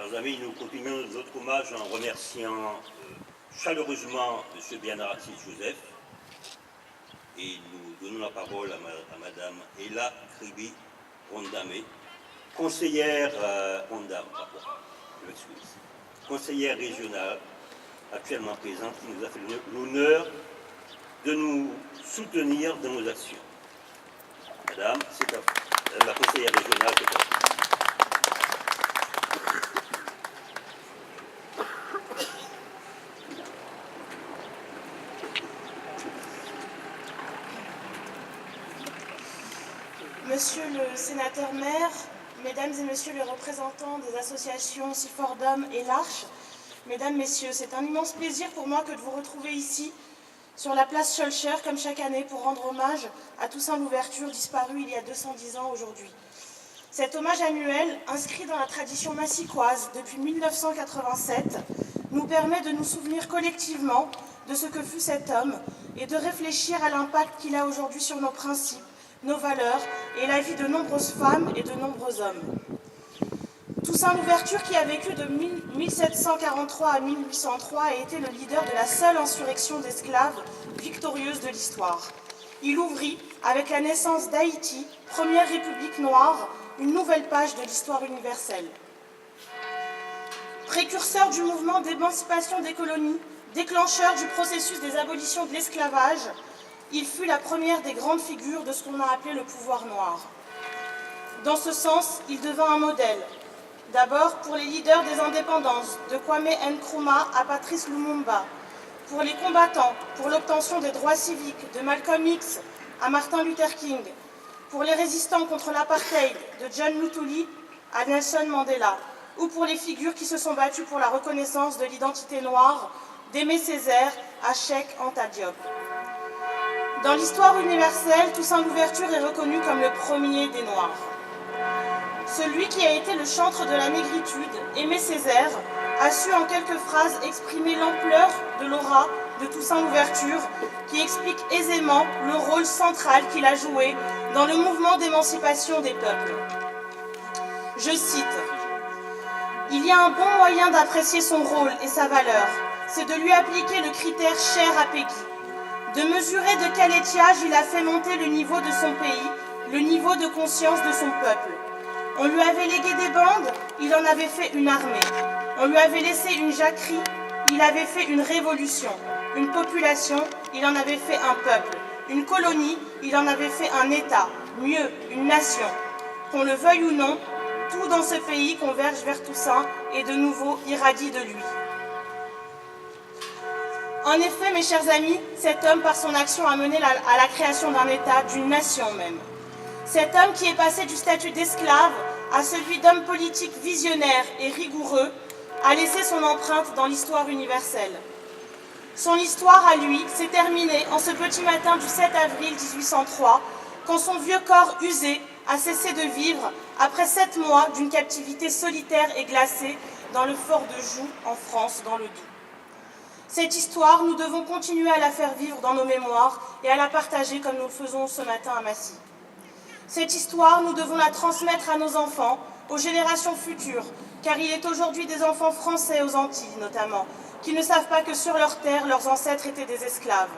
Chers amis, nous continuons notre hommage en remerciant chaleureusement M. Bianarati Joseph et nous donnons la parole à Madame Ella Kribi Rondame, conseillère conseillère régionale actuellement présente, qui nous a fait l'honneur de nous soutenir dans nos actions. Madame, c'est à vous. La conseillère régionale, c'est à vous. Monsieur le sénateur-maire, mesdames et messieurs les représentants des associations Sifordom et l'Arche, mesdames, messieurs, c'est un immense plaisir pour moi que de vous retrouver ici, sur la place Schœlcher, comme chaque année, pour rendre hommage à Toussaint Louverture, disparu il y a 210 ans aujourd'hui. Cet hommage annuel, inscrit dans la tradition massicoise depuis 1987, nous permet de nous souvenir collectivement de ce que fut cet homme et de réfléchir à l'impact qu'il a aujourd'hui sur nos principes, nos valeurs et la vie de nombreuses femmes et de nombreux hommes. Toussaint Louverture, qui a vécu de 1743 à 1803, a été le leader de la seule insurrection d'esclaves victorieuse de l'histoire. Il ouvrit, avec la naissance d'Haïti, première république noire, une nouvelle page de l'histoire universelle. Précurseur du mouvement d'émancipation des colonies, déclencheur du processus des abolitions de l'esclavage, il fut la première des grandes figures de ce qu'on a appelé le pouvoir noir. Dans ce sens, il devint un modèle. D'abord pour les leaders des indépendances, de Kwame Nkrumah à Patrice Lumumba, pour les combattants, pour l'obtention des droits civiques, de Malcolm X à Martin Luther King, pour les résistants contre l'apartheid, de John Lutuli à Nelson Mandela, ou pour les figures qui se sont battues pour la reconnaissance de l'identité noire, d'Aimé Césaire à Cheikh Anta Diop. Dans l'histoire universelle, Toussaint Louverture est reconnu comme le premier des Noirs. Celui qui a été le chantre de la négritude, Aimé Césaire, a su en quelques phrases exprimer l'ampleur de l'aura de Toussaint Louverture, qui explique aisément le rôle central qu'il a joué dans le mouvement d'émancipation des peuples. Je cite, « Il y a un bon moyen d'apprécier son rôle et sa valeur, c'est de lui appliquer le critère cher à Peggy, de mesurer de quel étiage il a fait monter le niveau de son pays, le niveau de conscience de son peuple. On lui avait légué des bandes, il en avait fait une armée. On lui avait laissé une jacquerie, il avait fait une révolution. Une population, il en avait fait un peuple. Une colonie, il en avait fait un État. Mieux, une nation. Qu'on le veuille ou non, tout dans ce pays converge vers Toussaint et de nouveau irradie de lui. En effet, mes chers amis, cet homme, par son action, a mené à la création d'un État, d'une nation même. Cet homme qui est passé du statut d'esclave à celui d'homme politique visionnaire et rigoureux, a laissé son empreinte dans l'histoire universelle. Son histoire, à lui, s'est terminée en ce petit matin du 7 avril 1803, quand son vieux corps usé a cessé de vivre après 7 mois d'une captivité solitaire et glacée dans le fort de Joux, en France, dans le Doubs. Cette histoire, nous devons continuer à la faire vivre dans nos mémoires et à la partager comme nous le faisons ce matin à Massy. Cette histoire, nous devons la transmettre à nos enfants, aux générations futures, car il est aujourd'hui des enfants français aux Antilles notamment, qui ne savent pas que sur leur terre, leurs ancêtres étaient des esclaves.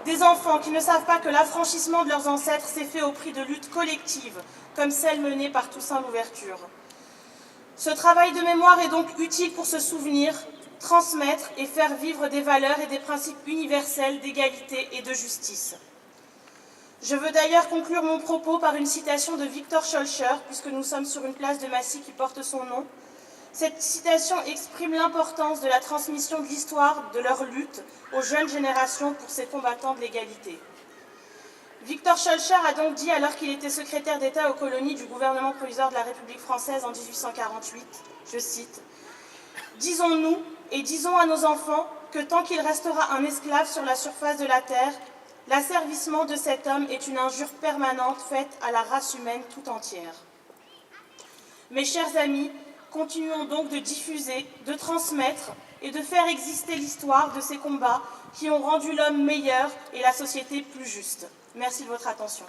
Des enfants qui ne savent pas que l'affranchissement de leurs ancêtres s'est fait au prix de luttes collectives, comme celle menée par Toussaint Louverture. Ce travail de mémoire est donc utile pour se souvenir, transmettre et faire vivre des valeurs et des principes universels d'égalité et de justice. Je veux d'ailleurs conclure mon propos par une citation de Victor Schœlcher, puisque nous sommes sur une place de Massy qui porte son nom. Cette citation exprime l'importance de la transmission de l'histoire de leur lutte aux jeunes générations pour ces combattants de l'égalité. Victor Schœlcher a donc dit, alors qu'il était secrétaire d'État aux colonies du gouvernement provisoire de la République française en 1848, je cite, « Disons-nous et disons à nos enfants que tant qu'il restera un esclave sur la surface de la terre, l'asservissement de cet homme est une injure permanente faite à la race humaine tout entière. » Mes chers amis, continuons donc de diffuser, de transmettre et de faire exister l'histoire de ces combats qui ont rendu l'homme meilleur et la société plus juste. Merci de votre attention.